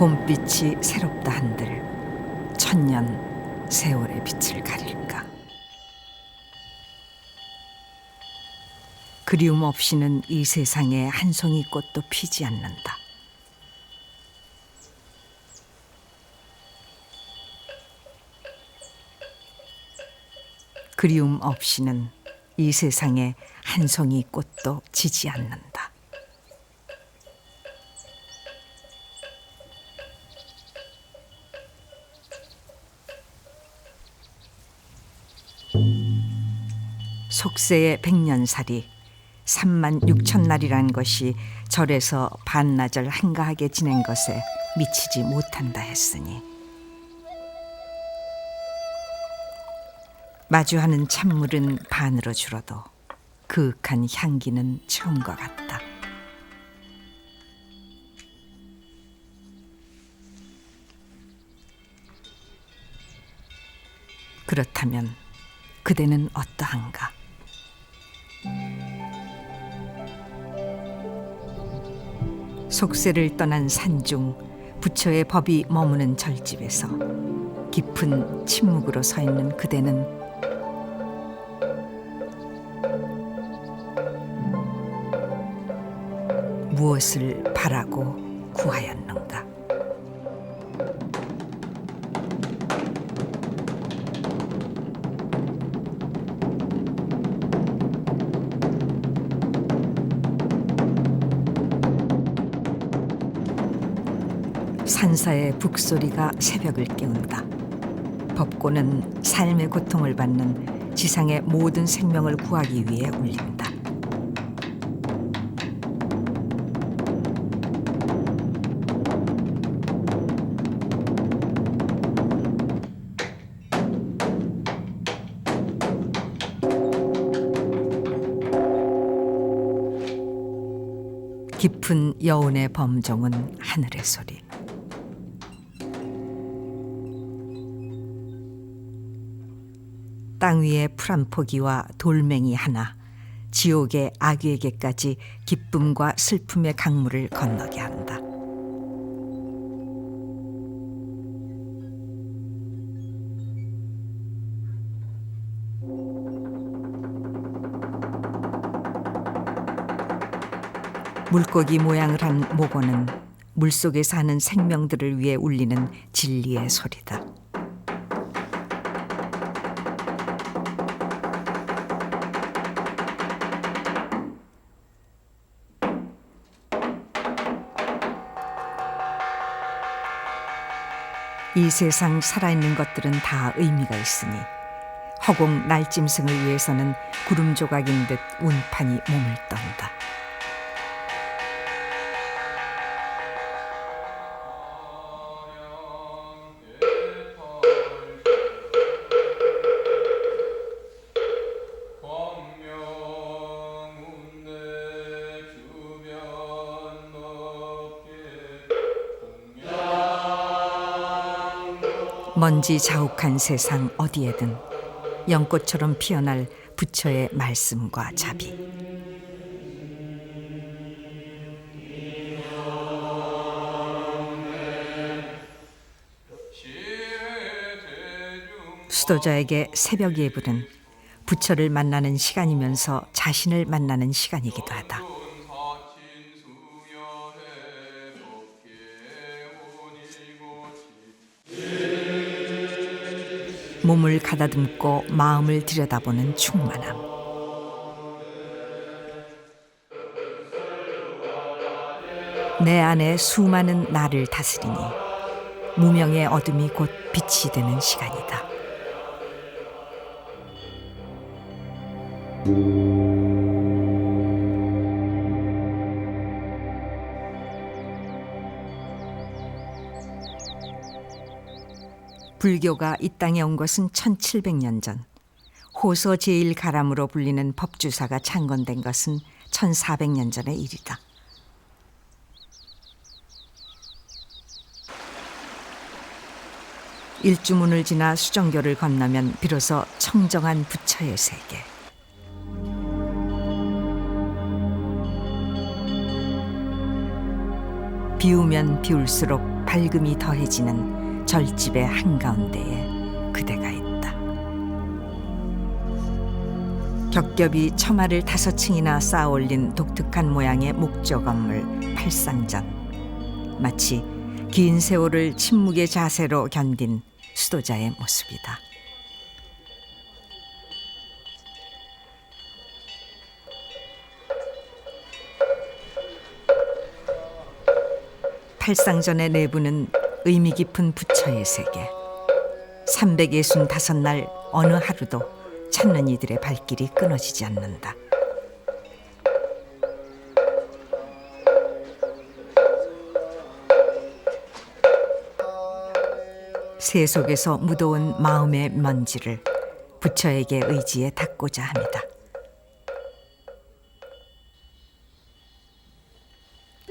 봄빛이 새롭다 한들 천년 세월의 빛을 가릴까. 그리움 없이는 이 세상에 한 송이 꽃도 피지 않는다. 그리움 없이는 이 세상에 한 송이 꽃도 지지 않는다. 속세의 백년살이 36,000날이란 것이 절에서 반나절 한가하게 지낸 것에 미치지 못한다 했으니 마주하는 찬물은 반으로 줄어도 그윽한 향기는 처음과 같다. 그렇다면 그대는 어떠한가? 속세를 떠난 산중 부처의 법이 머무는 절집에서 깊은 침묵으로 서 있는 그대는 무엇을 바라고 구하였는가? 산사의 북소리가 새벽을 깨운다. 법고는 삶의 고통을 받는 지상의 모든 생명을 구하기 위해 울린다. 깊은 여운의 범종은 하늘의 소리. 땅 위의 풀 한 포기와 돌멩이 하나, 지옥의 아귀에게까지 기쁨과 슬픔의 강물을 건너게 한다. 물고기 모양을 한 목원은 물속에 사는 생명들을 위해 울리는 진리의 소리다. 이 세상 살아있는 것들은 다 의미가 있으니 허공 날짐승을 위해서는 구름 조각인 듯 운판이 몸을 떤다. 먼지 자욱한 세상 어디에든 연꽃처럼 피어날 부처의 말씀과 자비. 수도자에게 새벽 예불은 부처를 만나는 시간이면서 자신을 만나는 시간이기도 하다. 몸을 가다듬고 마음을 들여다보는 충만함. 내 안에 수많은 나를 다스리니 무명의 어둠이 곧 빛이 되는 시간이다. 불교가 이 땅에 온 것은 1700년 전, 호서 제1가람으로 불리는 법주사가 창건된 것은 1400년 전의 일이다. 일주문을 지나 수정교를 건너면 비로소 청정한 부처의 세계. 비우면 비울수록 밝음이 더해지는 절집의 한가운데에 그대가 있다. 겹겹이 처마를 5층이나 쌓아올린 독특한 모양의 목조 건물 팔상전. 마치 긴 세월을 침묵의 자세로 견딘 수도자의 모습이다. 팔상전의 내부는 의미 깊은 부처의 세계. 365날 어느 하루도 찾는 이들의 발길이 끊어지지 않는다. 새 속에서 묻어온 마음의 먼지를 부처에게 의지에 닦고자 합니다.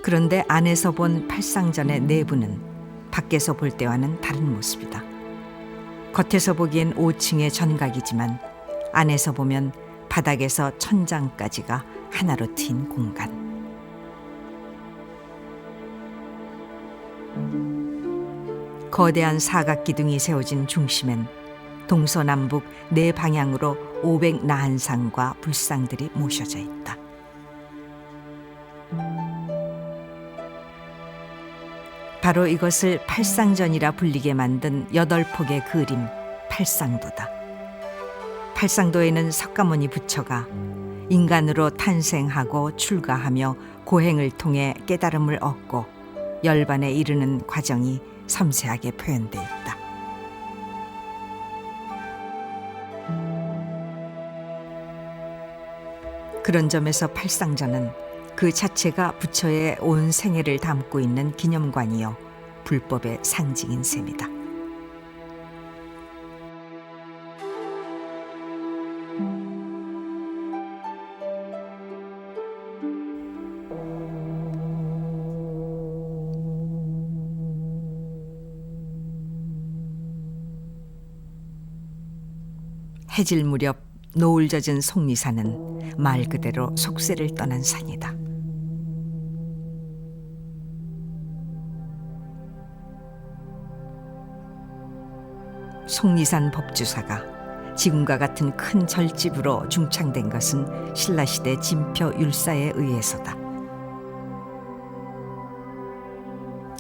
그런데 안에서 본 팔상전의 내부는 밖에서 볼 때와는 다른 모습이다. 겉에서 보기엔 5층의 전각이지만 안에서 보면 바닥에서 천장까지가 하나로 트인 공간. 거대한 사각기둥이 세워진 중심엔 동서남북 4방향으로 500나한상과 불상들이 모셔져 있다. 바로 이것을 팔상전이라 불리게 만든 8폭의 그림 팔상도다. 팔상도에는 석가모니 부처가 인간으로 탄생하고 출가하며 고행을 통해 깨달음을 얻고 열반에 이르는 과정이 섬세하게 표현되어 있다. 그런 점에서 팔상전은 그 자체가 부처의 온 생애를 담고 있는 기념관이요 불법의 상징인 셈이다. 해질 무렵 노을 젖은 속리산은 말 그대로 속세를 떠난 산이다. 속리산 법주사가 지금과 같은 큰 절집으로 중창된 것은 신라시대 진표 율사에 의해서다.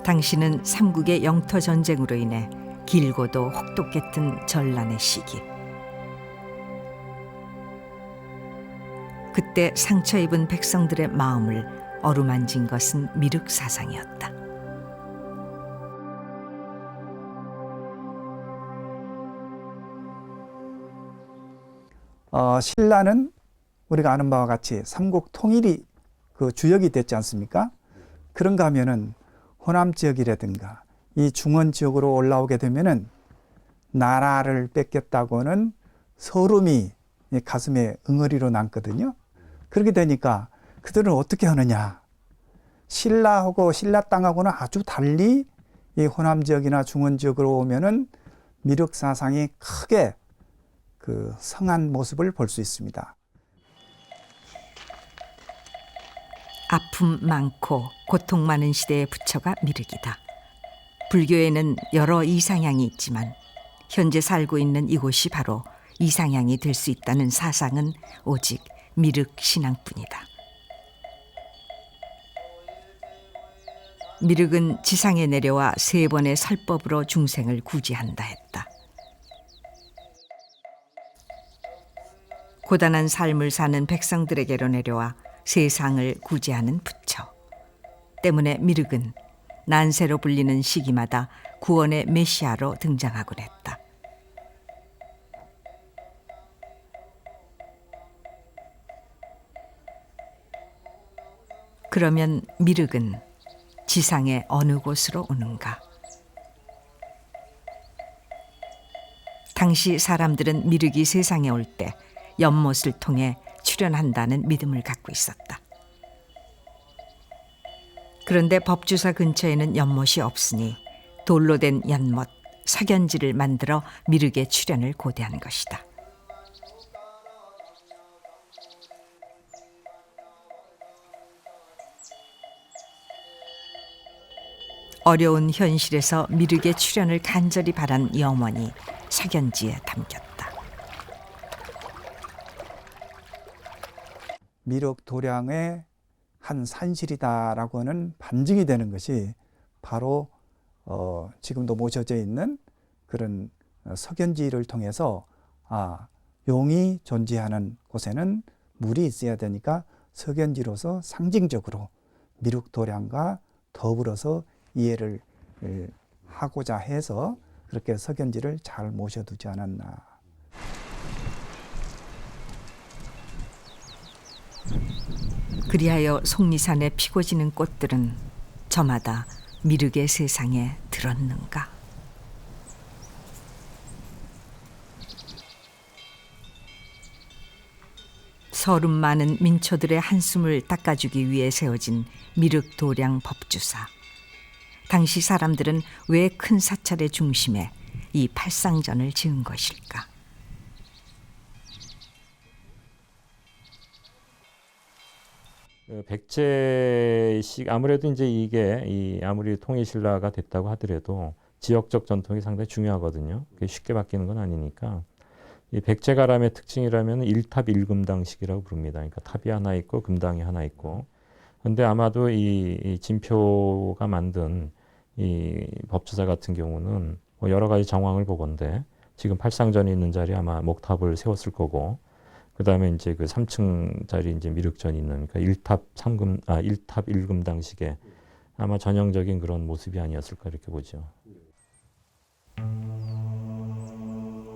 당시는 삼국의 영토 전쟁으로 인해 길고도 혹독했던 전란의 시기. 그때 상처 입은 백성들의 마음을 어루만진 것은 미륵사상이었다. 신라는 우리가 아는 바와 같이 삼국 통일이 그 주역이 됐지 않습니까? 그런가 하면은 호남 지역이라든가 이 중원 지역으로 올라오게 되면은 나라를 뺏겼다고는 서름이 가슴에 응어리로 남거든요. 그렇게 되니까 그들은 어떻게 하느냐? 신라하고 신라 땅하고는 아주 달리 이 호남 지역이나 중원 지역으로 오면은 미륵 사상이 크게 그 성한 모습을 볼 수 있습니다. 아픔 많고 고통 많은 시대의 부처가 미륵이다. 불교에는 여러 이상향이 있지만 현재 살고 있는 이곳이 바로 이상향이 될 수 있다는 사상은 오직 미륵 신앙뿐이다. 미륵은 지상에 내려와 3번의 설법으로 중생을 구제한다 했다. 고단한 삶을 사는 백성들에게로 내려와 세상을 구제하는 부처. 때문에 미륵은 난세로 불리는 시기마다 구원의 메시아로 등장하곤 했다. 그러면 미륵은 지상의 어느 곳으로 오는가? 당시 사람들은 미륵이 세상에 올 때 연못을 통해 출현한다는 믿음을 갖고 있었다. 그런데 법주사 근처에는 연못이 없으니 돌로 된 연못, 석연지를 만들어 미륵의 출현을 고대한 것이다. 어려운 현실에서 미륵의 출현을 간절히 바란 염원이 석연지에 담겼다. 미륵 도량의 한 산실이다라고 하는 반증이 되는 것이 바로 지금도 모셔져 있는 그런 석연지를 통해서 용이 존재하는 곳에는 물이 있어야 되니까 석연지로서 상징적으로 미륵 도량과 더불어서 이해를 하고자 해서 그렇게 석연지를 잘 모셔두지 않았나. 그리하여 속리산에 피고 지는 꽃들은 저마다 미륵의 세상에 들었는가. 서름 많은 민초들의 한숨을 닦아주기 위해 세워진 미륵 도량 법주사. 당시 사람들은 왜 큰 사찰의 중심에 이 팔상전을 지은 것일까? 백제식 아무래도 이제 이게 아무리 통일신라가 됐다고 하더라도 지역적 전통이 상당히 중요하거든요. 그게 쉽게 바뀌는 건 아니니까. 이 백제가람의 특징이라면 일탑 일금당식이라고 부릅니다. 그러니까 탑이 하나 있고 금당이 하나 있고. 그런데 아마도 이 진표가 만든 이 법주사 같은 경우는 뭐 여러 가지 정황을 보건대 지금 팔상전이 있는 자리에 아마 목탑을 세웠을 거고, 그 다음에 이제 그 3층짜리 이제 미륵전이 있는 그러니까 일탑 일금당식의 아마 전형적인 그런 모습이 아니었을까 이렇게 보죠.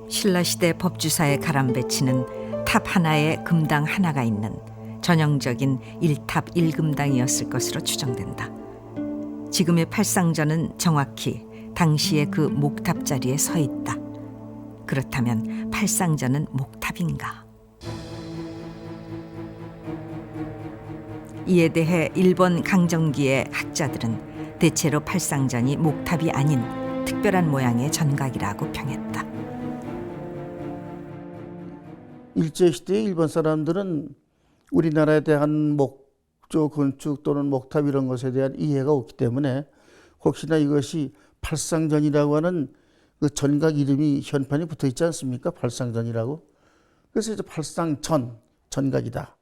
신라시대 법주사의 가람배치는 탑 하나에 금당 하나가 있는 전형적인 일탑 일금당이었을 것으로 추정된다. 지금의 팔상전은 정확히 당시의 그 목탑 자리에 서 있다. 그렇다면 팔상전은 목탑인가? 이에 대해 일본 강정기의 학자들은 대체로 팔상전이 목탑이 아닌 특별한 모양의 전각이라고 평했다. 일제시대의 일본 사람들은 우리나라에 대한 목조 건축 또는 목탑 이런 것에 대한 이해가 없기 때문에 혹시나 이것이 팔상전이라고 하는 그 전각 이름이 현판에 붙어 있지 않습니까? 팔상전이라고. 그래서 이제 팔상전, 전각이다.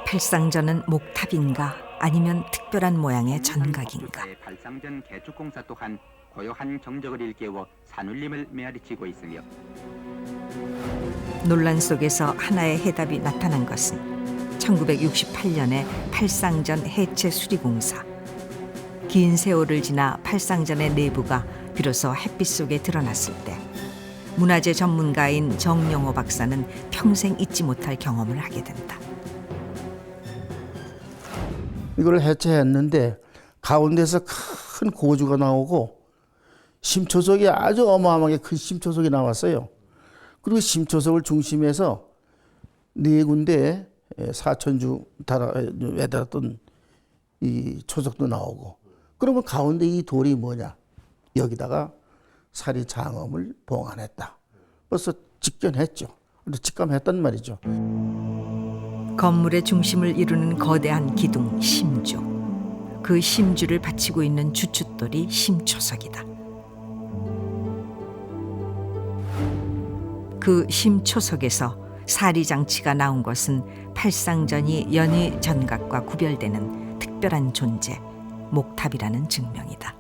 팔상전은 목탑인가 아니면 특별한 모양의 전각인가? 팔상전 개축공사 또한 고요한 정적을 일깨워 산울림을 메아리치고 있으며 논란 속에서 하나의 해답이 나타난 것은 1968년의 팔상전 해체 수리공사. 긴 세월을 지나 팔상전의 내부가 비로소 햇빛 속에 드러났을 때 문화재 전문가인 정영호 박사는 평생 잊지 못할 경험을 하게 된다. 이걸 해체했는데 가운데서 큰 고주가 나오고 심초석이 아주 어마어마하게 큰 심초석이 나왔어요. 그리고 심초석을 중심해서 네 군데 사천주 매달았던 이 초석도 나오고, 그러면 가운데 이 돌이 뭐냐? 여기다가 사리 장엄을 봉안했다. 벌써 직견했죠. 직감했단 말이죠. 건물의 중심을 이루는 거대한 기둥 심주. 그 심주를 받치고 있는 주춧돌이 심초석이다. 그 심초석에서 사리장치가 나온 것은 팔상전이 연희 전각과 구별되는 특별한 존재, 목탑이라는 증명이다.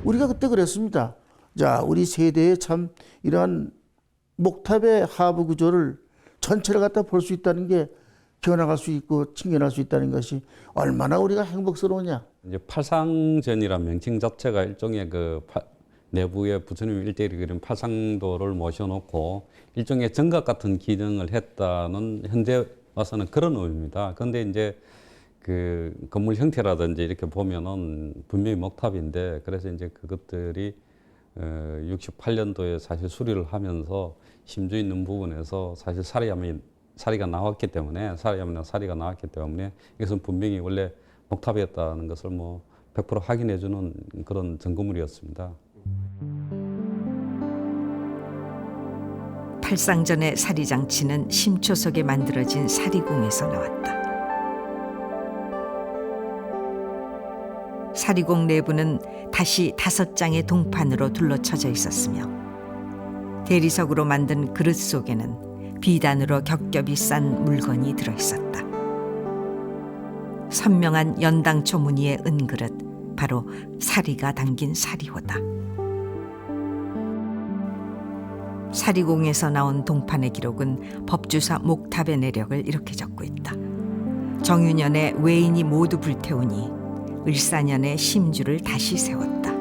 우리가 그때 그랬습니다. 자, 우리 세대에 참 이러한 목탑의 하부 구조를 전체를 갖다 볼 수 있다는 게, 기어나갈 수 있고 친견할 수 있다는 것이 얼마나 우리가 행복스러우냐. 이제 팔상전이라는 명칭 자체가 일종의 내부에 부처님 일대일이 그린 팔상도를 모셔놓고 일종의 정각 같은 기능을 했다는, 현재 와서는 그런 의미입니다. 그런데 이제 그 건물 형태라든지 이렇게 보면은 분명히 목탑인데, 그래서 이제 그것들이 68년도에 사실 수리를 하면서 심주 있는 부분에서 사실 사리가 나왔기 때문에, 사리가 나왔기 때문에 이것은 분명히 원래 목탑이었다는 것을 뭐 100% 확인해주는 그런 증거물이었습니다. 팔상전의 사리장치는 심초석에 만들어진 사리공에서 나왔다. 사리공 내부는 다시 5장의 동판으로 둘러쳐져 있었으며 대리석으로 만든 그릇 속에는 비단으로 겹겹이 싼 물건이 들어있었다. 선명한 연당초 무늬의 은그릇, 바로 사리가 담긴 사리호다. 사리공에서 나온 동판의 기록은 법주사 목탑의 내력을 이렇게 적고 있다. 정유년에 외인이 모두 불태우니 을사년에 심주를 다시 세웠다.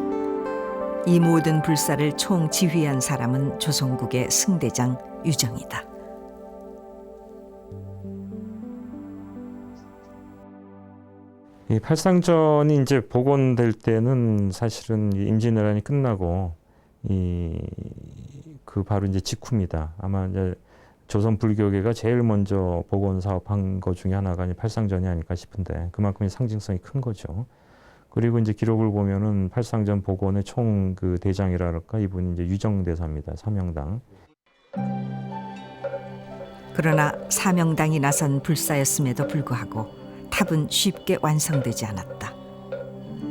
이 모든 불사를 총 지휘한 사람은 조선국의 승대장 유정이다. 이 팔상전이 이제 복원될 때는 사실은 임진왜란이 끝나고 그 바로 이제 직후입니다. 아마 이제 조선 불교계가 제일 먼저 복원 사업한 것 중에 하나가 이제 팔상전이 아닐까 싶은데 그만큼 상징성이 큰 거죠. 그리고 이제 기록을 보면은 팔상전 복원의 총 그 대장이랄까 이분이 이제 유정대사입니다. 사명당. 그러나 사명당이 나선 불사였음에도 불구하고 탑은 쉽게 완성되지 않았다.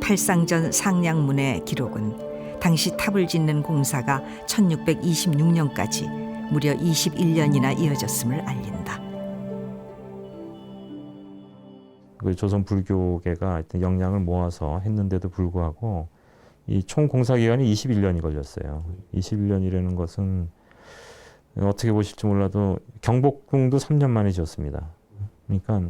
팔상전 상량문의 기록은 당시 탑을 짓는 공사가 1626년까지 무려 21년이나 이어졌음을 알린다. 그 조선 불교계가 하여튼 역량을 모아서 했는데도 불구하고 이 총 공사 기간이 21년이 걸렸어요. 21년이라는 것은 어떻게 보실지 몰라도 경복궁도 3년 만에 지었습니다. 그러니까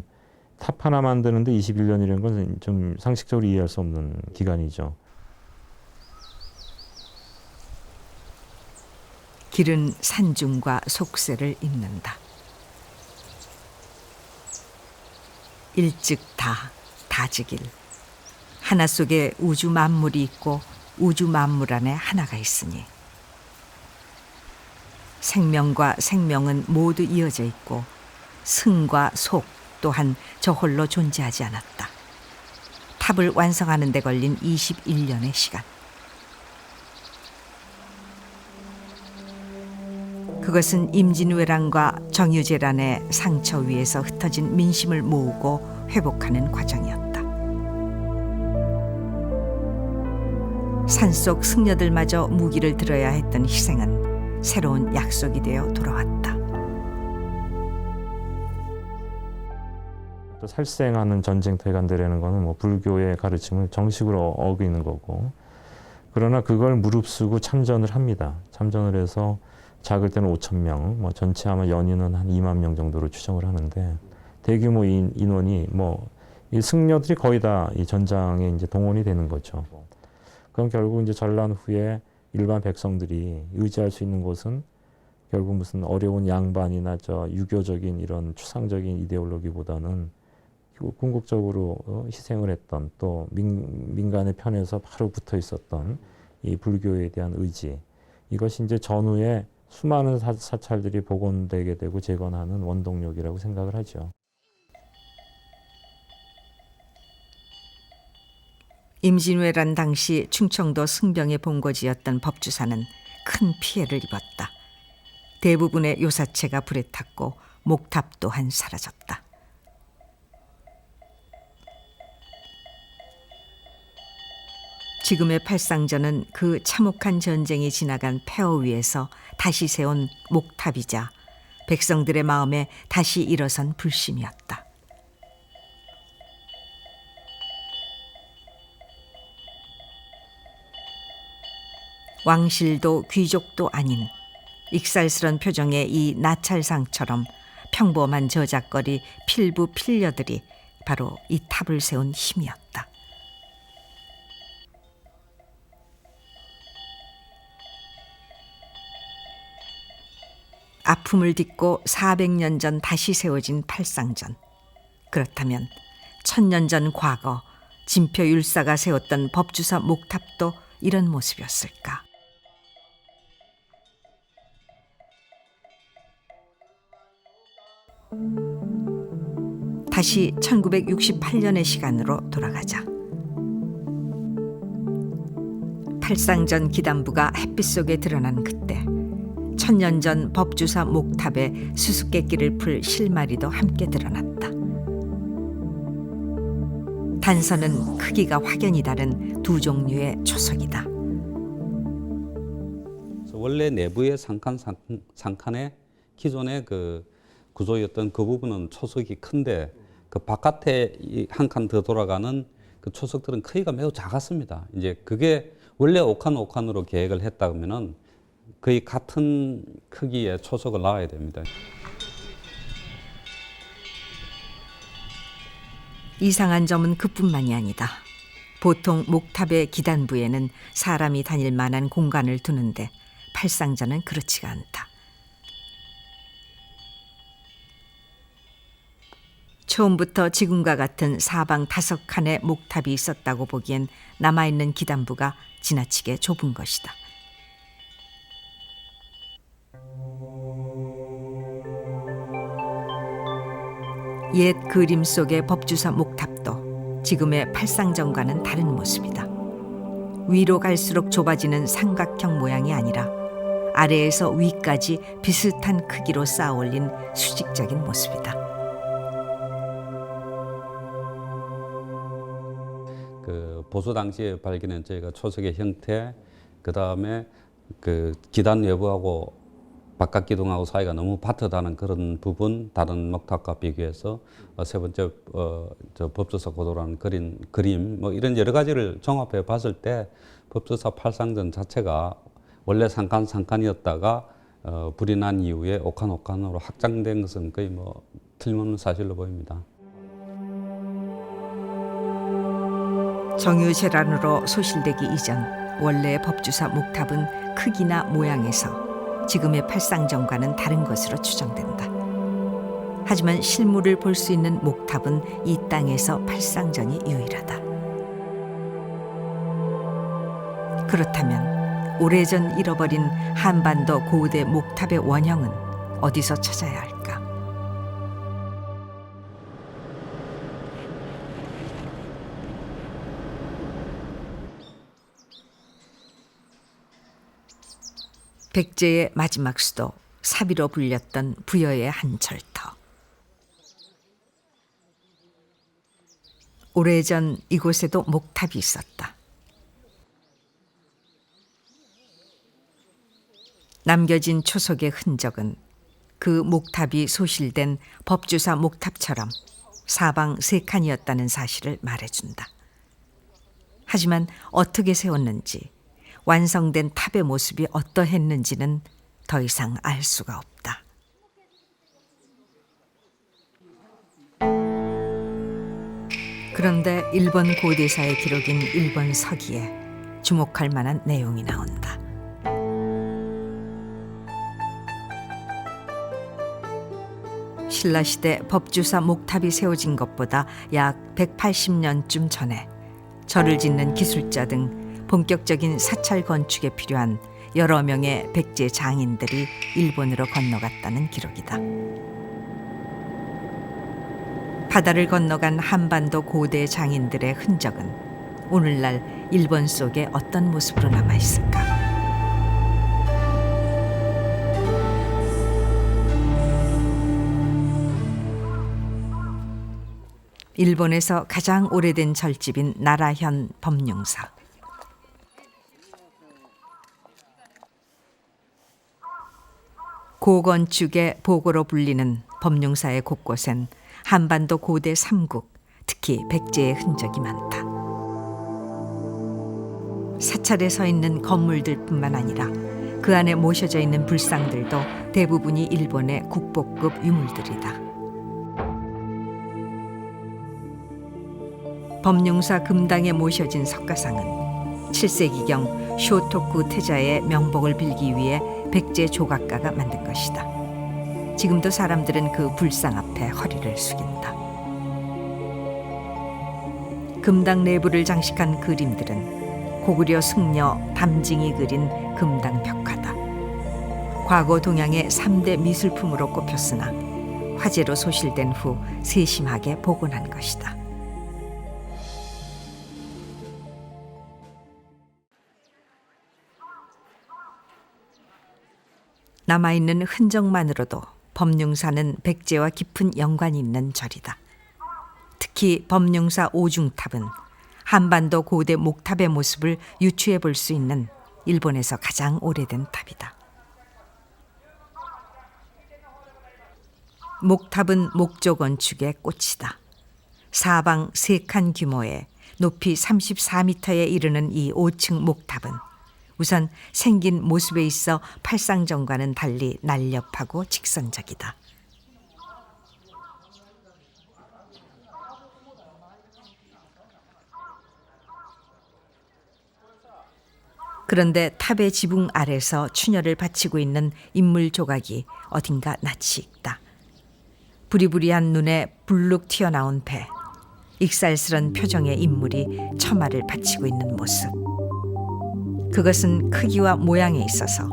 탑 하나 만드는데 21년이라는 건 좀 상식적으로 이해할 수 없는 기간이죠. 길은 산중과 속세를 잇는다. 일즉다, 다즉일. 하나 속에 우주 만물이 있고 우주 만물 안에 하나가 있으니 생명과 생명은 모두 이어져 있고 승과 속 또한 저 홀로 존재하지 않았다. 탑을 완성하는 데 걸린 21년의 시간. 그것은 임진왜란과 정유재란의 상처 위에서 흩어진 민심을 모으고 회복하는 과정이었다. 산속 승려들마저 무기를 들어야 했던 희생은 새로운 약속이 되어 돌아왔다. 또 살생하는 전쟁터간들이라는 거는 뭐 불교의 가르침을 정식으로 어기는 거고, 그러나 그걸 무릅쓰고 참전을 합니다. 참전을 해서 작을 때는 5,000명, 뭐 전체 아마 연인은 한 2만 명 정도로 추정을 하는데 대규모 인원이 이 승려들이 거의 다 이 전장에 이제 동원이 되는 거죠. 그럼 결국 이제 전란 후에 일반 백성들이 의지할 수 있는 곳은 결국 무슨 어려운 양반이나 유교적인 이런 추상적인 이데올로기보다는 궁극적으로 희생을 했던 또 민간의 편에서 바로 붙어 있었던 이 불교에 대한 의지, 이것이 이제 전후에 수많은 사찰들이 복원되게 되고 재건하는 원동력이라고 생각을 하죠. 임진왜란 당시 충청도 승병의 본거지였던 법주사는 큰 피해를 입었다. 대부분의 요사체가 불에 탔고 목탑 또한 사라졌다. 지금의 팔상전은 그 참혹한 전쟁이 지나간 폐허 위에서 다시 세운 목탑이자 백성들의 마음에 다시 일어선 불심이었다. 왕실도 귀족도 아닌 익살스런 표정의 이 나찰상처럼 평범한 저작거리 필부 필녀들이 바로 이 탑을 세운 힘이었다. 아픔을 딛고 400년 전 다시 세워진 팔상전. 그렇다면 1000년 전 과거 진표율사가 세웠던 법주사 목탑도 이런 모습이었을까? 다시 1968년의 시간으로 돌아가자. 팔상전 기단부가 햇빛 속에 드러난 그때 1000년 전 법주사 목탑에 수수께끼를 풀 실마리도 함께 드러났다. 한 선은 크기가 확연히 다른 두 종류의 초석이다. 원래 내부의 상칸의 기존의 그 구조였던 그 부분은 초석이 큰데 그 바깥에 한 칸 더 돌아가는 그 초석들은 크기가 매우 작았습니다. 이제 그게 원래 옥칸으로 계획을 했다 그러면은 거의 같은 크기의 초석을 놔야 됩니다. 이상한 점은 그뿐만이 아니다. 보통 목탑의 기단부에는 사람이 다닐 만한 공간을 두는데 팔상전은 그렇지가 않다. 처음부터 지금과 같은 사방 5칸의 목탑이 있었다고 보기엔 남아있는 기단부가 지나치게 좁은 것이다. 옛 그림 속의 법주사 목탑도 지금의 팔상전과는 다른 모습이다. 위로 갈수록 좁아지는 삼각형 모양이 아니라 아래에서 위까지 비슷한 크기로 쌓아 올린 수직적인 모습이다. 그 보수 당시에 발견한 저희가 초석의 형태, 그 다음에 그 기단 외부하고 바깥 기둥하고 사이가 너무 바트다는 그런 부분, 다른 목탑과 비교해서 세 번째 저 법주사 고도라는 그림 뭐 이런 여러 가지를 종합해 봤을 때 법주사 팔상전 자체가 원래 상칸이었다가 불이 난 이후에 옥칸으로 확장된 것은 거의 뭐 틀림없는 사실로 보입니다. 정유재란으로 소실되기 이전 원래의 법주사 목탑은 크기나 모양에서 지금의 팔상전과는 다른 것으로 추정된다. 하지만 실물을 볼 수 있는 목탑은 이 땅에서 팔상전이 유일하다. 그렇다면 오래전 잃어버린 한반도 고대 목탑의 원형은 어디서 찾아야 할까? 백제의 마지막 수도 사비로 불렸던 부여의 한 절터. 오래전 이곳에도 목탑이 있었다. 남겨진 초석의 흔적은 그 목탑이 소실된 법주사 목탑처럼 사방 3칸이었다는 사실을 말해준다. 하지만 어떻게 세웠는지, 완성된 탑의 모습이 어떠했는지는 더 이상 알 수가 없다. 그런데 일본 고대사의 기록인 일본 서기에 주목할 만한 내용이 나온다. 신라시대 법주사 목탑이 세워진 것보다 약 180년쯤 전에 절을 짓는 기술자 등 본격적인 사찰 건축에 필요한 여러 명의 백제 장인들이 일본으로 건너갔다는 기록이다. 바다를 건너간 한반도 고대 장인들의 흔적은 오늘날 일본 속에 어떤 모습으로 남아 있을까? 일본에서 가장 오래된 절집인 나라현 법룡사. 고건축의 보고로 불리는 법룡사의 곳곳엔 한반도 고대 삼국, 특히 백제의 흔적이 많다. 사찰에 서 있는 건물들뿐만 아니라 그 안에 모셔져 있는 불상들도 대부분이 일본의 국보급 유물들이다. 법룡사 금당에 모셔진 석가상은 7세기경 쇼토쿠 태자의 명복을 빌기 위해 백제 조각가가 만든 것이다. 지금도 사람들은 그 불상 앞에 허리를 숙인다. 금당 내부를 장식한 그림들은 고구려 승려 담징이 그린 금당 벽화다. 과거 동양의 3대 미술품으로 꼽혔으나 화재로 소실된 후 세심하게 복원한 것이다. 남아있는 흔적만으로도 법룡사는 백제와 깊은 연관이 있는 절이다. 특히 특히 범용사 오중탑은 한반도 고대 목탑의 모습을 유추해 볼 수 있는 일본에서 가장 오래된 탑이다. 목탑은 목조 건축의 꽃이다. 사방 3칸 규모의 높이 34m에 이르는 이 5층 목탑은 우선 생긴 모습에 있어 팔상전과는 달리 날렵하고 직선적이다. 그런데 탑의 지붕 아래서 춘혈을 바치고 있는 인물 조각이 어딘가 낯이 익다. 부리부리한 눈에 불룩 튀어나온 배, 익살스런 표정의 인물이 처마를 바치고 있는 모습. 그것은 크기와 모양에 있어서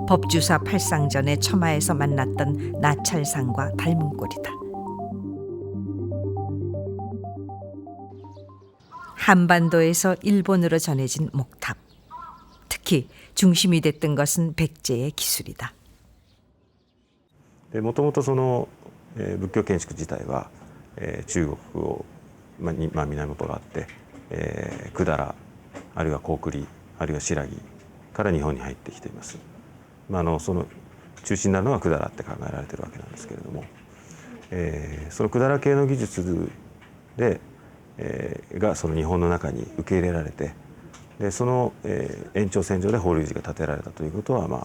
법주사 팔상전의 처마에서 만났던 나찰상과 닮은 꼴이다. 한반도에서 일본으로 전해진 목탑. 특히 중심이 됐던 것은 백제의 기술이다. もともとその仏教建築自体は中国をに源があって百済あるいは高句麗あるいは新羅から日本に入ってきています。その中心になるのが百済って考えられているわけなんですけれども、その百済系の技術でがその日本の中に受け入れられて、でその延長線上で法隆寺が建てられたということは間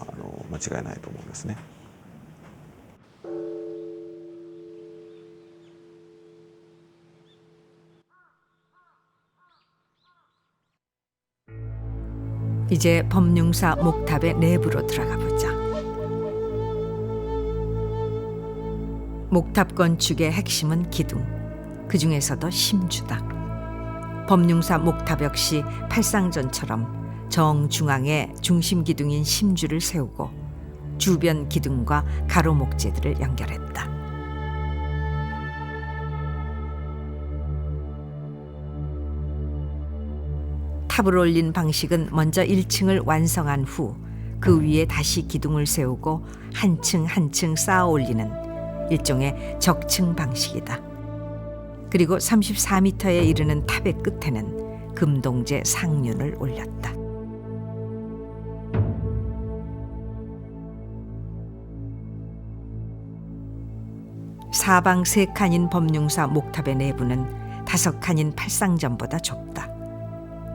違いないと思うんですね。 이제 법융사 목탑의 내부로 들어가 보자. 목탑 건축의 핵심은 기둥, 그 중에서도 심주다. 법융사 목탑 역시 팔상전처럼 정중앙에 중심 기둥인 심주를 세우고 주변 기둥과 가로 목재들을 연결했다. 탑을 올린 방식은 먼저 1층을 완성한 후 그 위에 다시 기둥을 세우고 한 층 한 층 쌓아 올리는 일종의 적층 방식이다. 그리고 34m에 이르는 탑의 끝에는 금동제 상륜을 올렸다. 사방 3칸인 법융사 목탑의 내부는 5칸인 팔상전보다 좁다.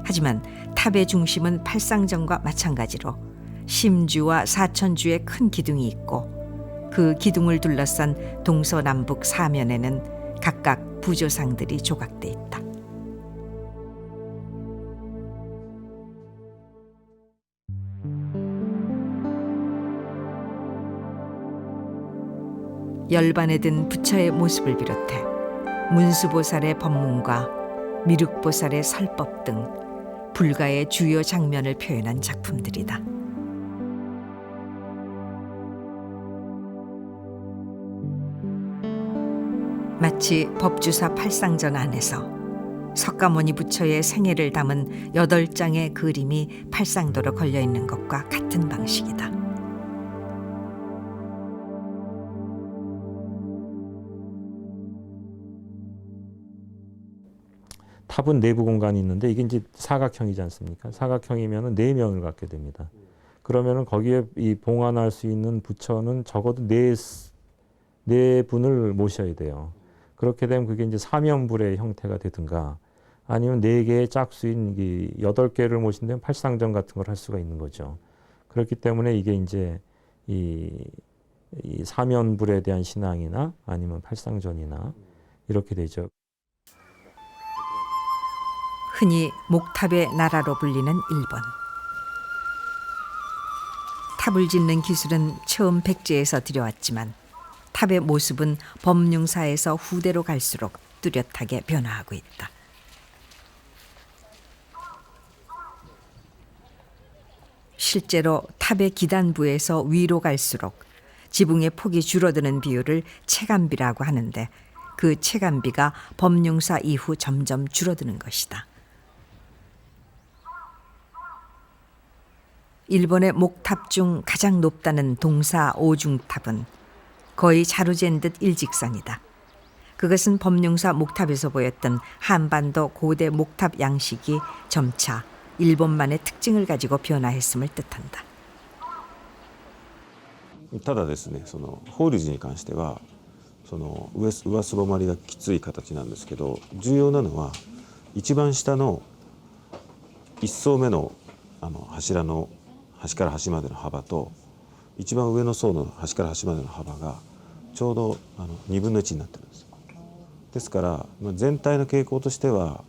하지만 탑의 중심은 팔상전과 마찬가지로 심주와 사천주의 큰 기둥이 있고 그 기둥을 둘러싼 동서남북 사면에는 각각 부조상들이 조각돼 있다. 열반에 든 부처의 모습을 비롯해 문수보살의 법문과 미륵보살의 설법 등 불가의 주요 장면을 표현한 작품들이다. 마치 법주사 팔상전 안에서 석가모니 부처의 생애를 담은 8장의 그림이 팔상도로 걸려 있는 것과 같은 방식이다. 탑은 내부 공간이 있는데 이게 이제 사각형이지 않습니까? 사각형이면은 4면을 갖게 됩니다. 그러면은 거기에 이 봉안할 수 있는 부처는 적어도 네 분을 모셔야 돼요. 그렇게 되면 그게 이제 사면불의 형태가 되든가 아니면 4개의 짝수인 8개를 모신다면 팔상전 같은 걸 할 수가 있는 거죠. 그렇기 때문에 이게 이제 이 사면불에 대한 신앙이나 아니면 팔상전이나 이렇게 되죠. 흔히 목탑의 나라로 불리는 일본. 탑을 짓는 기술은 처음 백제에서 들여왔지만 탑의 모습은 법융사에서 후대로 갈수록 뚜렷하게 변화하고 있다. 실제로 탑의 기단부에서 위로 갈수록 지붕의 폭이 줄어드는 비율을 체감비라고 하는데 그 체감비가 법융사 이후 점점 줄어드는 것이다. 일본의 목탑 중 가장 높다는 동사 오중탑은 거의 자루잰 듯 일직선이다. 그것은 법룡사 목탑에서 보였던 한반도 고대 목탑 양식이 점차 일본만의 특징을 가지고 변화했음을 뜻한다. ただですね、法隆寺に関しては上すぼまりがきつい形なんですけど、重要なのは一番下の1層目の柱の端から端までの幅と一番上の層の端から端までの幅がちょうど2分の1になってるんです。ですから全体の傾向としては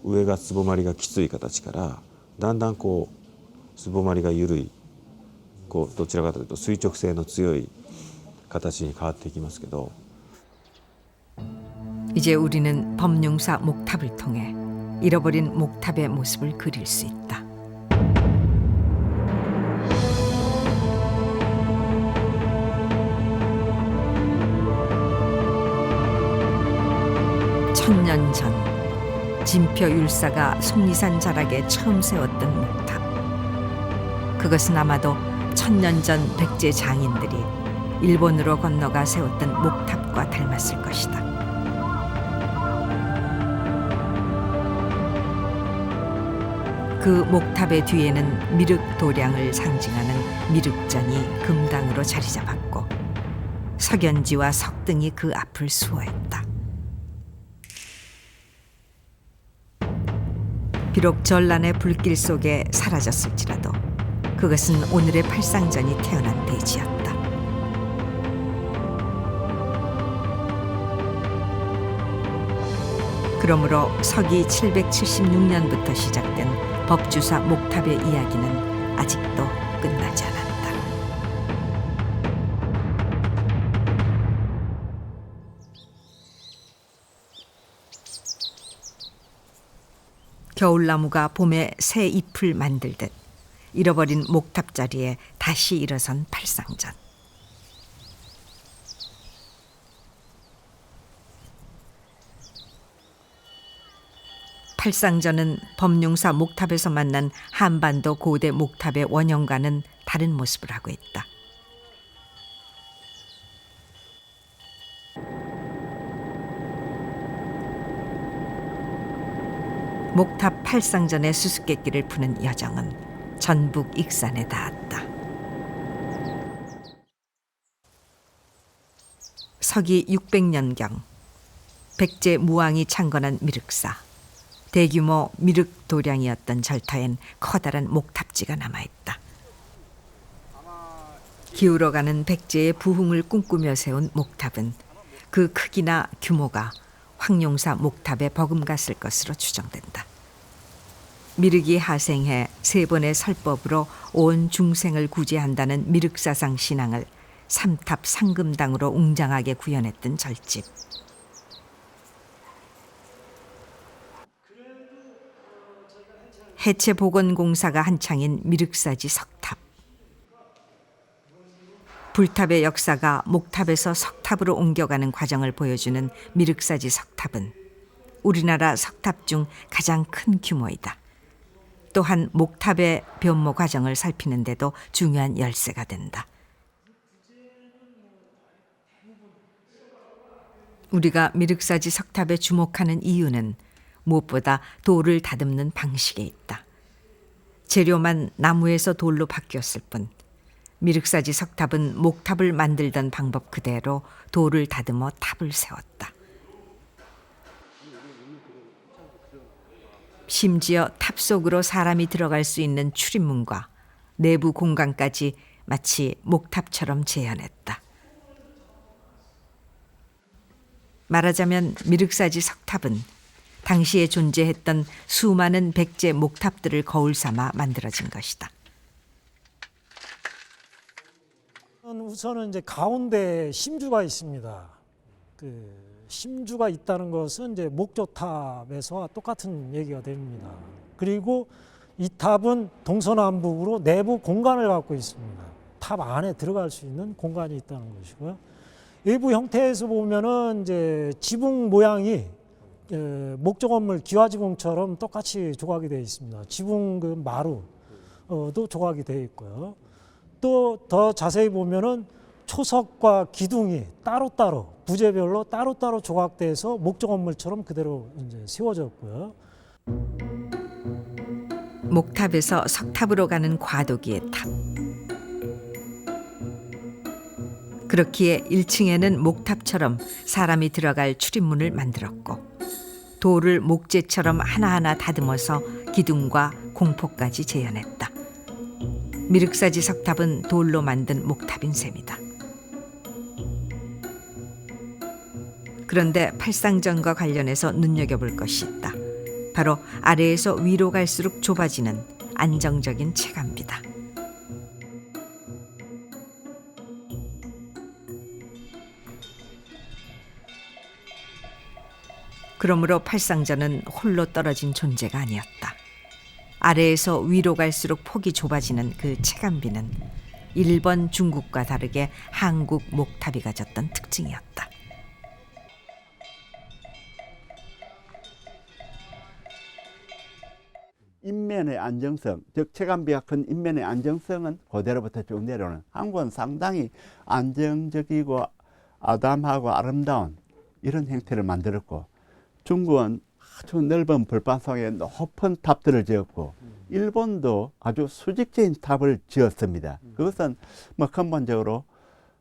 上がすぼまりがきつい形からだんだんこうすぼまりが緩いどちらかというと垂直性の強い形に変わっていきますけど 이제 우리는 법룡사 목탑을 통해 잃어버린 목탑의 모습을 그릴 수 있다. 천년 전 진표 율사가 속리산 자락에 처음 세웠던 목탑. 그것은 아마도 천년 전 백제 장인들이 일본으로 건너가 세웠던 목탑과 닮았을 것이다. 그 목탑의 뒤에는 미륵 도량을 상징하는 미륵전이 금당으로 자리 잡았고 석연지와 석등이 그 앞을 수호했다. 비록 전란의 불길 속에 사라졌을지라도 그것은 오늘의 팔상전이 태어난 대지였다. 그러므로 서기 776년부터 시작된 법주사 목탑의 이야기는 아직도 끝나지 않았다. 겨울나무가 봄에 새 잎을 만들듯 잃어버린 목탑 자리에 다시 일어선 팔상전. 팔상전은 법룡사 목탑에서 만난 한반도 고대 목탑의 원형과는 다른 모습을 하고 있다. 목탑 팔상전의 수수께끼를 푸는 여정은 전북 익산에 닿았다. 서기 600년경 백제 무왕이 창건한 미륵사. 대규모 미륵 도량이었던 절터엔 커다란 목탑지가 남아있다. 기울어가는 백제의 부흥을 꿈꾸며 세운 목탑은 그 크기나 규모가 황룡사 목탑에 버금갔을 것으로 추정된다. 미륵이 하생해 세 번의 설법으로 온 중생을 구제한다는 미륵사상 신앙을 삼탑 상금당으로 웅장하게 구현했던 절집. 해체 복원공사가 한창인 미륵사지 석탑. 불탑의 역사가 목탑에서 석탑으로 옮겨가는 과정을 보여주는 미륵사지 석탑은 우리나라 석탑 중 가장 큰 규모이다. 또한 목탑의 변모 과정을 살피는 데도 중요한 열쇠가 된다. 우리가 미륵사지 석탑에 주목하는 이유는 무엇보다 돌을 다듬는 방식에 있다. 재료만 나무에서 돌로 바뀌었을 뿐 미륵사지 석탑은 목탑을 만들던 방법 그대로 돌을 다듬어 탑을 세웠다. 심지어 탑 속으로 사람이 들어갈 수 있는 출입문과 내부 공간까지 마치 목탑처럼 재현했다. 말하자면 미륵사지 석탑은 당시에 존재했던 수많은 백제 목탑들을 거울 삼아 만들어진 것이다. 우선은 이제 가운데 심주가 있습니다. 그 심주가 있다는 것은 이제 목조탑에서와 똑같은 얘기가 됩니다. 그리고 이 탑은 동서남북으로 내부 공간을 갖고 있습니다. 탑 안에 들어갈 수 있는 공간이 있다는 것이고요. 일부 형태에서 보면은 이제 지붕 모양이 목조 건물 기와지붕처럼 똑같이 조각이 되어 있습니다. 지붕 그 마루도 조각이 되어 있고요. 또 더 자세히 보면은 초석과 기둥이 따로따로 부재별로 따로따로 조각돼서 목조 건물처럼 그대로 이제 세워졌고요. 목탑에서 석탑으로 가는 과도기의 탑. 그렇기에 1층에는 목탑처럼 사람이 들어갈 출입문을 만들었고 돌을 목재처럼 하나하나 다듬어서 기둥과 공포까지 재현했다. 미륵사지 석탑은 돌로 만든 목탑인 셈이다. 그런데 팔상전과 관련해서 눈여겨볼 것이 있다. 바로 아래에서 위로 갈수록 좁아지는 안정적인 체감비다. 그러므로 팔상전은 홀로 떨어진 존재가 아니었다. 아래에서 위로 갈수록 폭이 좁아지는 그 체감비는 일본, 중국과 다르게 한국 목탑이 가졌던 특징이었다. 인면의 안정성, 즉 체감비가 큰 인면의 안정성은 그대로부터 쭉 내려오는, 한국은 상당히 안정적이고 아담하고 아름다운 이런 형태를 만들었고, 중국은 아주 넓은 불판 속에 높은 탑들을 지었고, 일본도 아주 수직적인 탑을 지었습니다. 그것은 근본적으로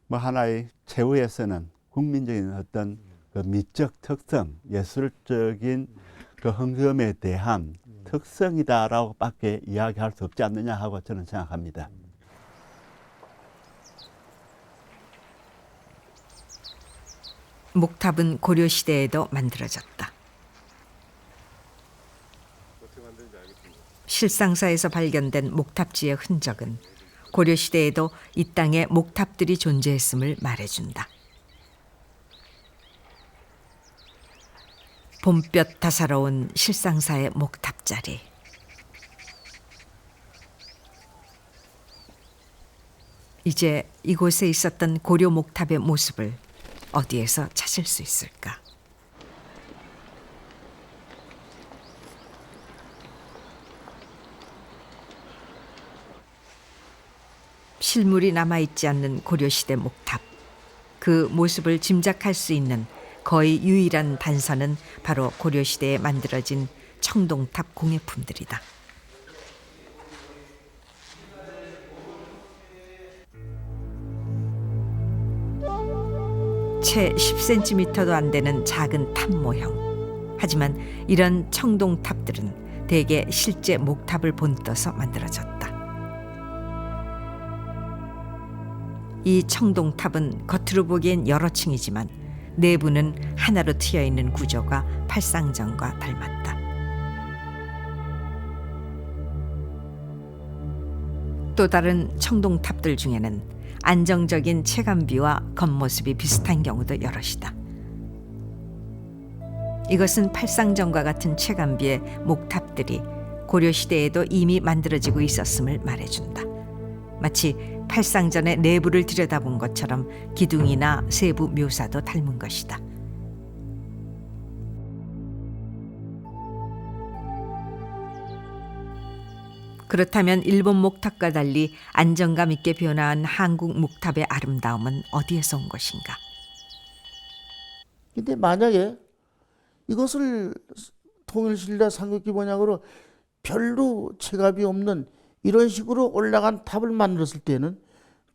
하나의 최후에서는 국민적인 어떤 그 미적 특성, 예술적인 그 흥금에 대한 특성이다라고 밖에 이야기할 수 없지 않느냐 하고 저는 생각합니다. 목탑은 고려시대에도 만들어졌다. 실상사에서 발견된 목탑지의 흔적은 고려시대에도 이 땅에 목탑들이 존재했음을 말해준다. 봄볕 다사로운 실상사의 목탑자리. 이제 이곳에 있었던 고려 목탑의 모습을 어디에서 찾을 수 있을까? 실물이 남아있지 않는 고려시대 목탑. 그 모습을 짐작할 수 있는 거의 유일한 단서는 바로 고려시대에 만들어진 청동탑 공예품들이다. 채 10cm도 안 되는 작은 탑 모형. 하지만 이런 청동탑들은 대개 실제 목탑을 본떠서 만들어졌다. 이 청동탑은 겉으로 보기엔 여러 층이지만 내부는 하나로 트여있는 구조가 팔상전과 닮았다. 또 다른 청동탑들 중에는 안정적인 체감비와 겉모습이 비슷한 경우도 여럿이다. 이것은 팔상전과 같은 체감비의 목탑들이 고려시대에도 이미 만들어지고 있었음을 말해준다. 마치 팔상전의 내부를 들여다본 것처럼 기둥이나 세부 묘사도 닮은 것이다. 그렇다면 일본 목탑과 달리 안정감 있게 변화한 한국 목탑의 아름다움은 어디에서 온 것인가? 근데 만약에 이것을 통일신라 삼국기 번역으로 별로 체감이 없는 이런 식으로 올라간 탑을 만들었을 때는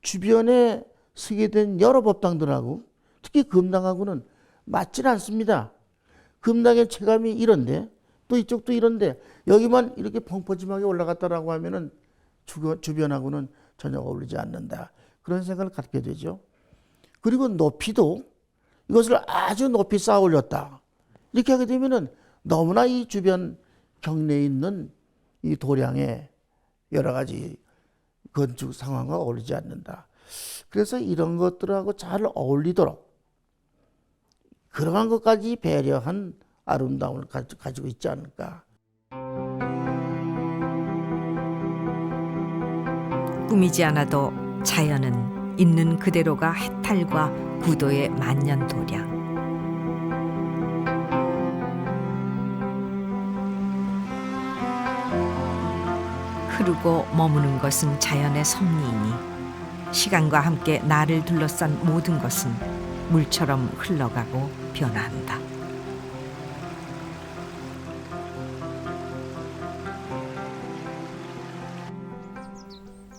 주변에 서게 된 여러 법당들하고 특히 금당하고는 맞질 않습니다. 금당의 체감이 이런데 또 이쪽도 이런데 여기만 이렇게 펑퍼짐하게 올라갔다라고 하면은 주변하고는 전혀 어울리지 않는다. 그런 생각을 갖게 되죠. 그리고 높이도 이것을 아주 높이 쌓아 올렸다. 이렇게 하게 되면은 너무나 이 주변 경내에 있는 이 도량의 여러 가지 건축 상황과 어울리지 않는다. 그래서 이런 것들하고 잘 어울리도록 그러한 것까지 배려한 아름다움을 가지고 있지 않을까. 꾸미지 않아도 자연은 있는 그대로가 해탈과 구도의 만년도량. 흐르고 머무는 것은 자연의 섭리이니 시간과 함께 나를 둘러싼 모든 것은 물처럼 흘러가고 변화한다.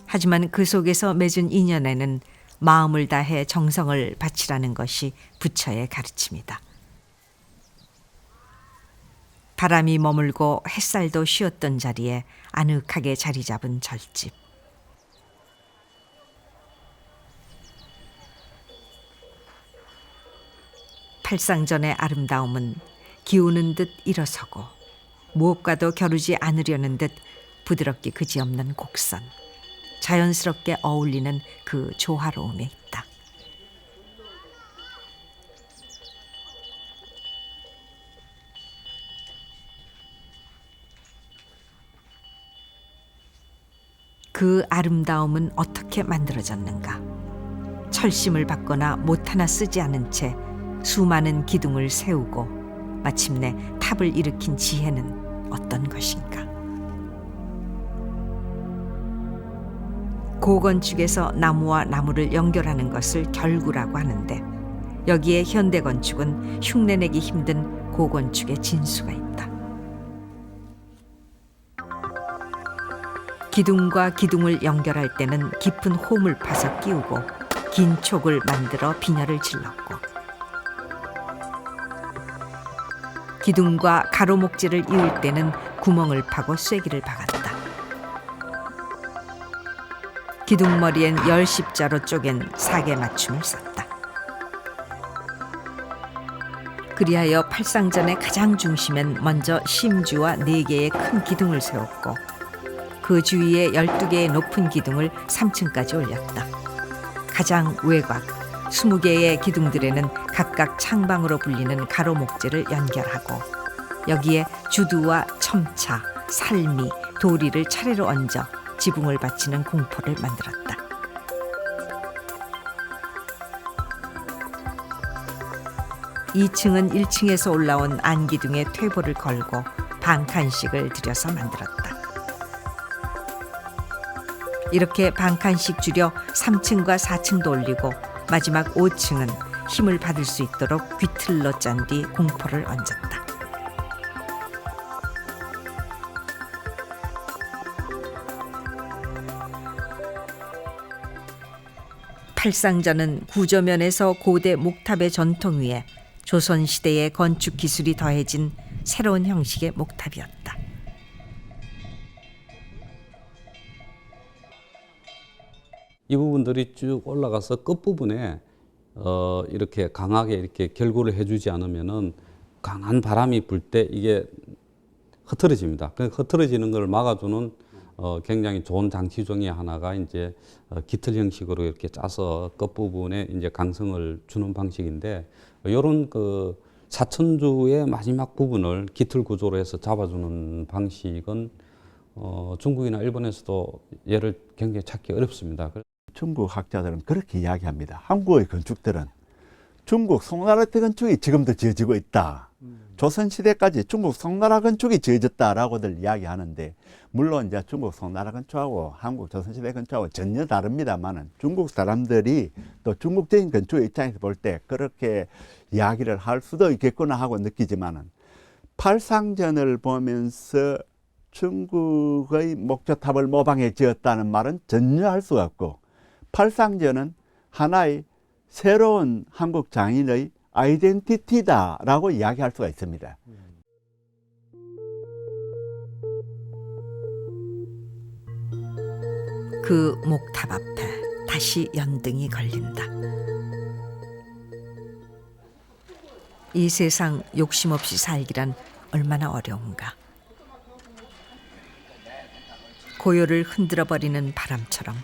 하지만 그 속에서 맺은 인연에는 마음을 다해 정성을 바치라는 것이 부처의 가르침이다. 바람이 머물고 햇살도 쉬었던 자리에 아늑하게 자리 잡은 절집. 팔상전의 아름다움은 기우는 듯 일어서고 무엇과도 겨루지 않으려는 듯 부드럽게 그지없는 곡선, 자연스럽게 어울리는 그 조화로움에 있다. 그 아름다움은 어떻게 만들어졌는가? 철심을 받거나 못 하나 쓰지 않은 채 수많은 기둥을 세우고 마침내 탑을 일으킨 지혜는 어떤 것인가? 고건축에서 나무와 나무를 연결하는 것을 결구라고 하는데 여기에 현대건축은 흉내내기 힘든 고건축의 진수가 있다. 기둥과 기둥을 연결할 때는 깊은 홈을 파서 끼우고 긴 촉을 만들어 비녀를 질렀고 기둥과 가로목재를 이을 때는 구멍을 파고 쐐기를 박았다. 기둥머리엔 10십자로 쪼갠 사계 맞춤을 썼다. 그리하여 팔상전의 가장 중심엔 먼저 심주와 4개의 큰 기둥을 세웠고 그 주위에 12개의 높은 기둥을 3층까지 올렸다. 가장 외곽 20개의 기둥들에는 각각 창방으로 불리는 가로목재를 연결하고 여기에 주두와 첨차, 살미, 도리를 차례로 얹어 지붕을 받치는 공포를 만들었다. (2층은) 1층에서 올라온 안기둥에 퇴보를 걸고 반칸씩을 들여서 만들었다. 이렇게 반칸씩 줄여 3층과 4층도 올리고 마지막 5층은 힘을 받을 수 있도록 귀틀로 짠 뒤 공포를 얹었다. 팔상전은 구조면에서 고대 목탑의 전통 위에 조선시대의 건축 기술이 더해진 새로운 형식의 목탑이었다. 이 부분들이 쭉 올라가서 끝부분에 이렇게 강하게 이렇게 결고를 해주지 않으면은 강한 바람이 불 때 이게 흐트러집니다. 그 흐트러지는 걸 막아주는 굉장히 좋은 장치 중에 하나가 이제 기틀 형식으로 이렇게 짜서 끝부분에 이제 강성을 주는 방식인데 이런 그 사천주의 마지막 부분을 기틀 구조로 해서 잡아주는 방식은 중국이나 일본에서도 예를 굉장히 찾기 어렵습니다. 중국 학자들은 그렇게 이야기합니다. 한국의 건축들은 중국 송나라 때 건축이 지금도 지어지고 있다. 조선시대까지 중국 송나라 건축이 지어졌다라고들 이야기하는데 물론 이제 중국 송나라 건축하고 한국 조선시대 건축하고 전혀 다릅니다만은 중국 사람들이 또 중국적인 건축의 입장에서 볼 때 그렇게 이야기를 할 수도 있겠구나 하고 느끼지만은 팔상전을 보면서 중국의 목조탑을 모방해 지었다는 말은 전혀 할 수가 없고 팔상전은 하나의 새로운 한국 장인의 아이덴티티다라고 이야기할 수가 있습니다. 그 목탑 앞에 다시 연등이 걸린다. 이 세상 욕심 없이 살기란 얼마나 어려운가. 고요를 흔들어버리는 바람처럼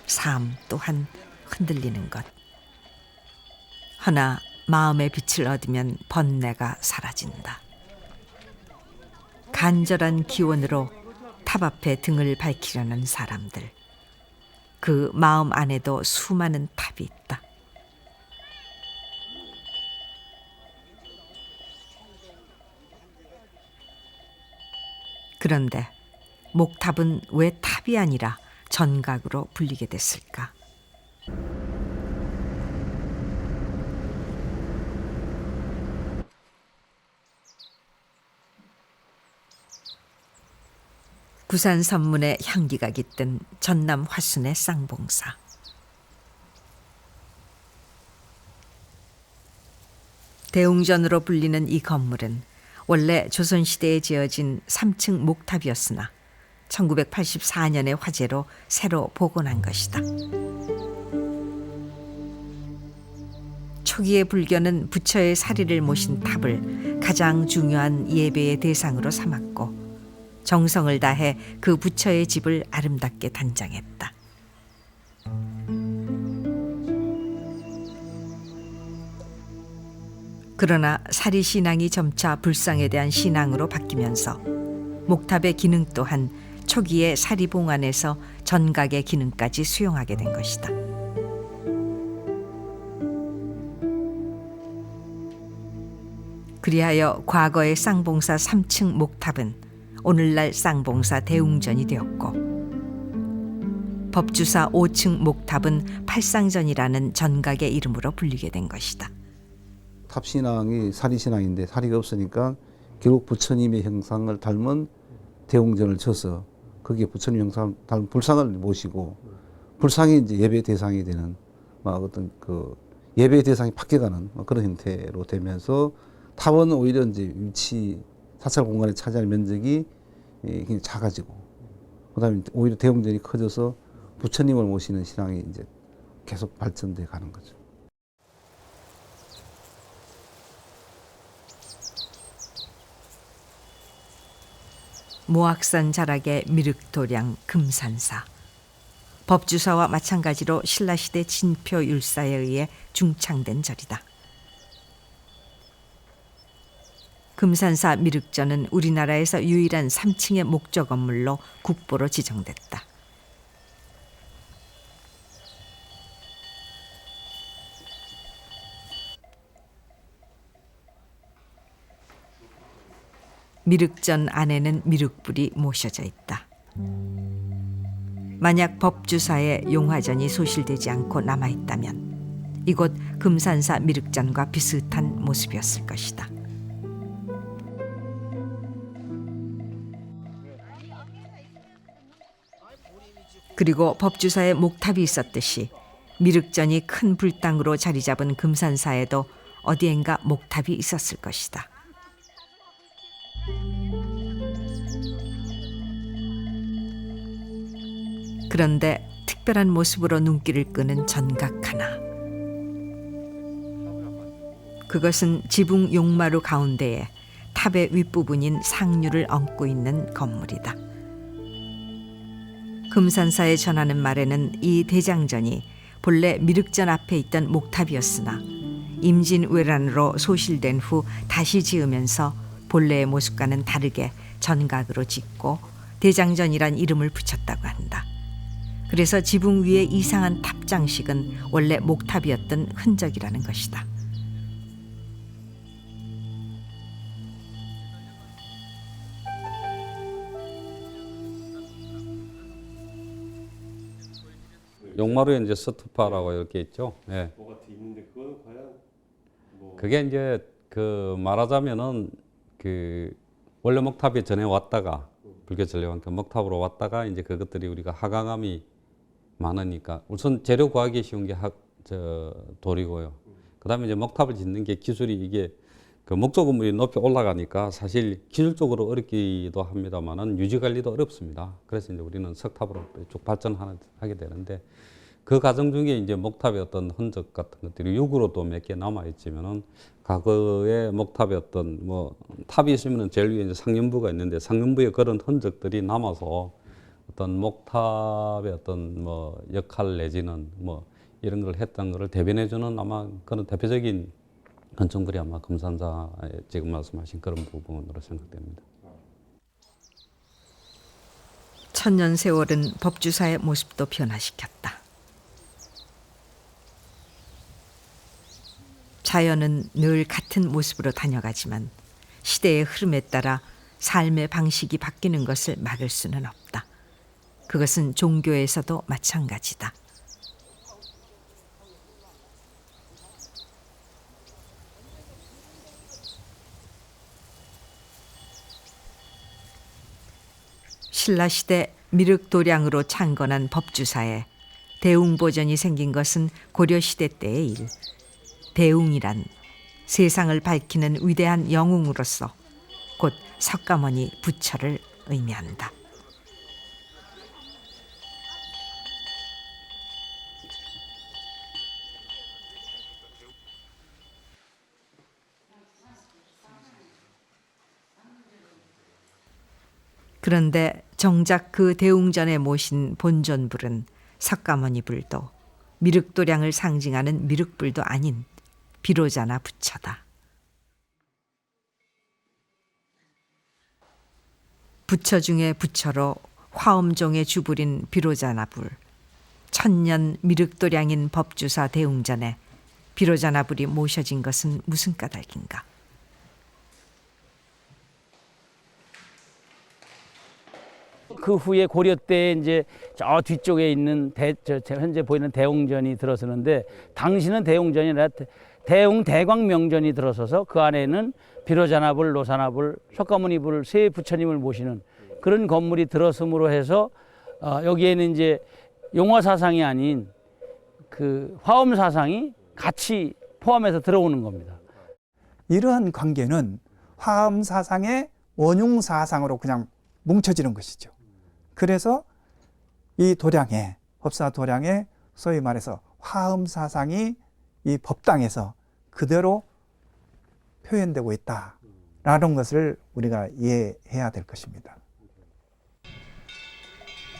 삶 또한 흔들리는 것. 허나 마음의 빛을 얻으면 번뇌가 사라진다. 간절한 기원으로 탑 앞에 등을 밝히려는 사람들. 그 마음 안에도 수많은 탑이 있다. 그런데 목탑은 왜 탑이 아니라 전각으로 불리게 됐을까? 부산 선문의 향기가 깃든 전남 화순의 쌍봉사. 대웅전으로 불리는 이 건물은 원래 조선시대에 지어진 3층 목탑이었으나 1984년의 화재로 새로 복원한 것이다. 초기의 불교는 부처의 사리를 모신 탑을 가장 중요한 예배의 대상으로 삼았고 정성을 다해 그 부처의 집을 아름답게 단장했다. 그러나 사리 신앙이 점차 불상에 대한 신앙으로 바뀌면서 목탑의 기능 또한 초기의 사리 봉안에서 전각의 기능까지 수용하게 된 것이다. 그리하여 과거의 쌍봉사 3층 목탑은 오늘날 쌍봉사 대웅전이 되었고 법주사 5층 목탑은 팔상전이라는 전각의 이름으로 불리게 된 것이다. 탑신앙이 사리신앙인데 사리가 없으니까 결국 부처님의 형상을 닮은 대웅전을 쳐서 거기에 부처님 형상을 닮은 불상을 모시고 불상이 이제 예배 대상이 되는 어떤 그 예배 대상이 바뀌어가는 그런 형태로 되면서 탑은 오히려 이제 위치 사찰 공간에 차지할 면적이 굉장히 작아지고 그다음에 오히려 대웅전이 커져서 부처님을 모시는 신앙이 이제 계속 발전돼 가는 거죠. 모악산 자락의 미륵도량 금산사. 법주사와 마찬가지로 신라시대 진표 율사에 의해 중창된 절이다. 금산사 미륵전은 우리나라에서 유일한 3층의 목조 건물로 국보로 지정됐다. 미륵전 안에는 미륵불이 모셔져 있다. 만약 법주사의 용화전이 소실되지 않고 남아있다면 이곳 금산사 미륵전과 비슷한 모습이었을 것이다. 그리고 법주사의 목탑이 있었듯이 미륵전이 큰 불당으로 자리 잡은 금산사에도 어디엔가 목탑이 있었을 것이다. 그런데 특별한 모습으로 눈길을 끄는 전각 하나. 그것은 지붕 용마루 가운데에 탑의 윗부분인 상류를 얹고 있는 건물이다. 금산사에 전하는 말에는 이 대장전이 본래 미륵전 앞에 있던 목탑이었으나 임진왜란으로 소실된 후 다시 지으면서 본래의 모습과는 다르게 전각으로 짓고 대장전이란 이름을 붙였다고 한다. 그래서 지붕 위의 이상한 탑 장식은 원래 목탑이었던 흔적이라는 것이다. 용마루에 이제 스투파라고 이렇게 있죠. 예. 뭐가 있는데 그거는 과연 그게 이제 그 말하자면은 그 원래 목탑이 전에 왔다가 불교 전례왕께 목탑으로 왔다가 이제 그것들이 우리가 하강함이 많으니까 우선 재료 구하기 쉬운 게 돌이고요. 그다음에 이제 목탑을 짓는 게 기술이 이게 그 목조 건물이 높이 올라가니까 사실 기술적으로 어렵기도 합니다만은 유지 관리도 어렵습니다. 그래서 이제 우리는 석탑으로 쭉 발전하게 되는데 그 과정 중에 이제 목탑의 어떤 흔적 같은 것들이 육으로 또 몇 개 남아 있지만은 과거의 목탑의 어떤 뭐 탑이 있으면은 제일 위에 이제 상륜부가 있는데 상륜부에 그런 흔적들이 남아서 어떤 목탑의 어떤 뭐 역할 내지는 뭐 이런 걸 했던 거를 대변해주는 아마 그런 대표적인 건축물이 아마 금산사에 지금 말씀하신 그런 부분으로 생각됩니다. 천년 세월은 법주사의 모습도 변화시켰다. 자연은 늘 같은 모습으로 다녀가지만 시대의 흐름에 따라 삶의 방식이 바뀌는 것을 막을 수는 없다. 그것은 종교에서도 마찬가지다. 신라시대 미륵도량으로 창건한 법주사에 대웅보전이 생긴 것은 고려시대 때의 일. 대웅이란 세상을 밝히는 위대한 영웅으로서 곧 석가모니 부처를 의미한다. 그런데 정작 그 대웅전에 모신 본존불은 석가모니 불도 미륵도량을 상징하는 미륵불도 아닌 비로자나 부처다. 부처 중에 부처로 화엄종의 주불인 비로자나불, 천년 미륵도량인 법주사 대웅전에 비로자나불이 모셔진 것은 무슨 까닭인가? 그 후에 고려 때 이제 저 뒤쪽에 있는 현재 보이는 대웅전이 들어서는데, 당시는 대웅전이 아니라 대웅 대광명전이 들어서서 그 안에는 비로자나불, 노사나불, 석가모니불 세 부처님을 모시는 그런 건물이 들어섬으로 해서 여기에는 이제 용화 사상이 아닌 그 화엄 사상이 같이 포함해서 들어오는 겁니다. 이러한 관계는 화엄 사상의 원흉 사상으로 그냥 뭉쳐지는 것이죠. 그래서 이 도량에, 법사 도량에 소위 말해서 화엄 사상이 이 법당에서 그대로 표현되고 있다라는 것을 우리가 이해해야 될 것입니다.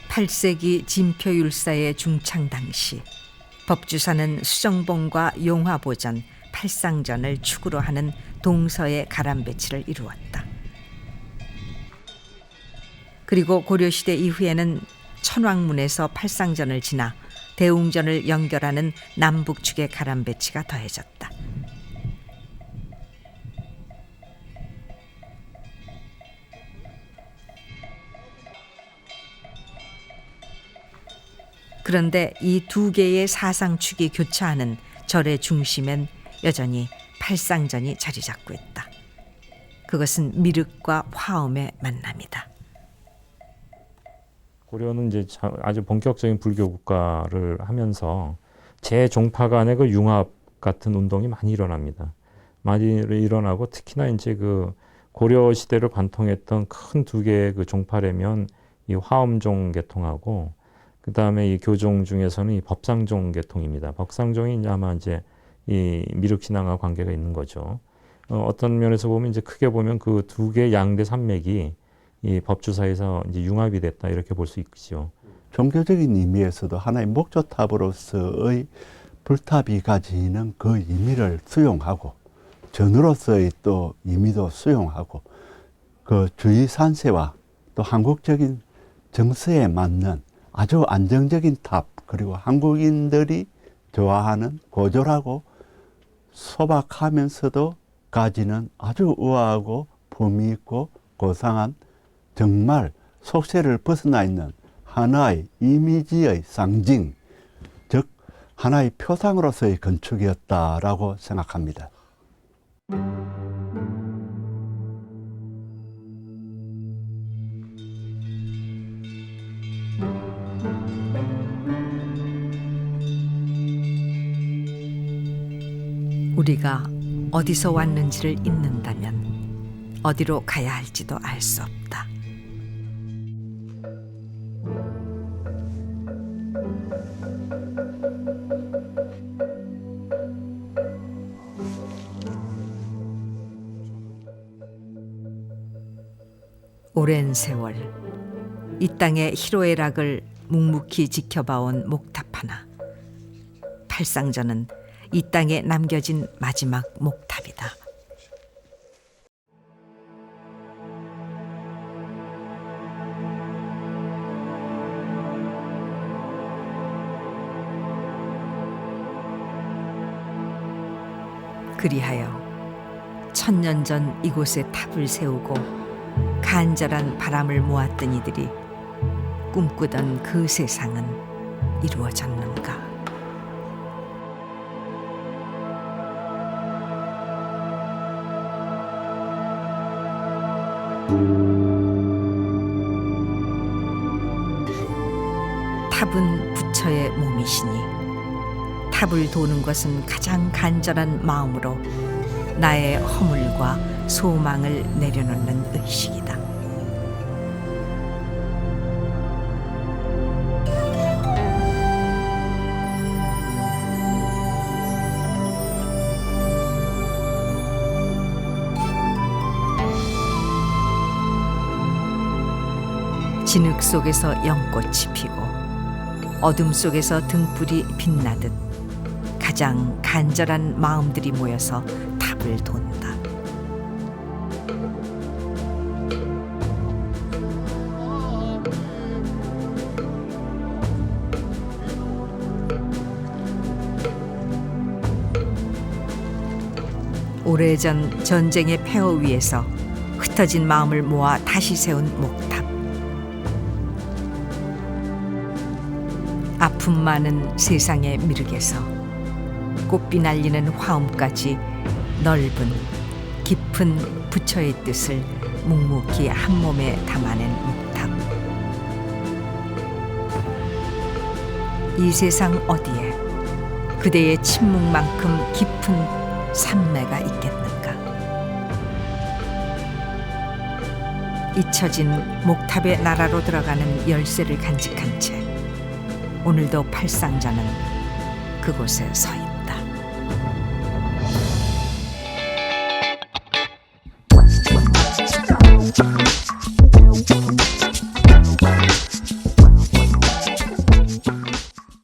8세기 진표율사의 중창 당시 법주사는 수정봉과 용화보전, 팔상전을 축으로 하는 동서의 가람배치를 이루었다. 그리고 고려시대 이후에는 천왕문에서 팔상전을 지나 대웅전을 연결하는 남북축의 가람배치가 더해졌다. 그런데 이 두 개의 사상축이 교차하는 절의 중심엔 여전히 팔상전이 자리 잡고 있다. 그것은 미륵과 화엄의 만남이다. 고려는 이제 아주 본격적인 불교 국가를 하면서 제종파 간의 그 융합 같은 운동이 많이 일어납니다. 많이 일어나고 특히나 이제 그 고려 시대를 관통했던 큰 두 개의 그 종파라면 이 화엄종 계통하고 그 다음에 이 교종 중에서는 이 법상종 계통입니다. 법상종이 이제 아마 이제 이 미륵 신앙과 관계가 있는 거죠. 어떤 면에서 보면 이제 크게 보면 그 두 개의 양대 산맥이 이 법주사에서 이제 융합이 됐다 이렇게 볼 수 있죠. 종교적인 의미에서도 하나의 목조탑으로서의 불탑이 가지는 그 의미를 수용하고 전으로서의 또 의미도 수용하고 그 주위 산세와 또 한국적인 정서에 맞는 아주 안정적인 탑, 그리고 한국인들이 좋아하는 고졸하고 소박하면서도 가지는 아주 우아하고 품위 있고 고상한 정말 속세를 벗어나 있는 하나의 이미지의 상징, 즉 하나의 표상으로서의 건축이었다라고 생각합니다. 우리가 어디서 왔는지를 잊는다면 어디로 가야 할지도 알 수 없다. 오랜 세월 이 땅의 희로애락을 묵묵히 지켜봐온 목탑 하나. 팔상전은 이 땅에 남겨진 마지막 목탑이다. 그리하여 천년 전 이곳에 탑을 세우고 간절한 바람을 모았던 이들이 꿈꾸던 그 세상은 이루어졌는가? 탑은 부처의 몸이시니 탑을 도는 것은 가장 간절한 마음으로 나의 허물과 소망을 내려놓는 의식이다. 진흙 속에서 연꽃이 피고 어둠 속에서 등불이 빛나듯 가장 간절한 마음들이 모여서 탑을 돈다. 오래전 전쟁의 폐허 위에서 흩어진 마음을 모아 다시 세운 목탑. 아픔 많은 세상의 미륵에서 꽃비 날리는 화음까지 넓은 깊은 부처의 뜻을 묵묵히 한 몸에 담아낸 목탑. 이 세상 어디에 그대의 침묵만큼 깊은 산매가 있겠는가. 잊혀진 목탑의 나라로 들어가는 열쇠를 간직한 채 오늘도 팔상자는 그곳에 서 있다.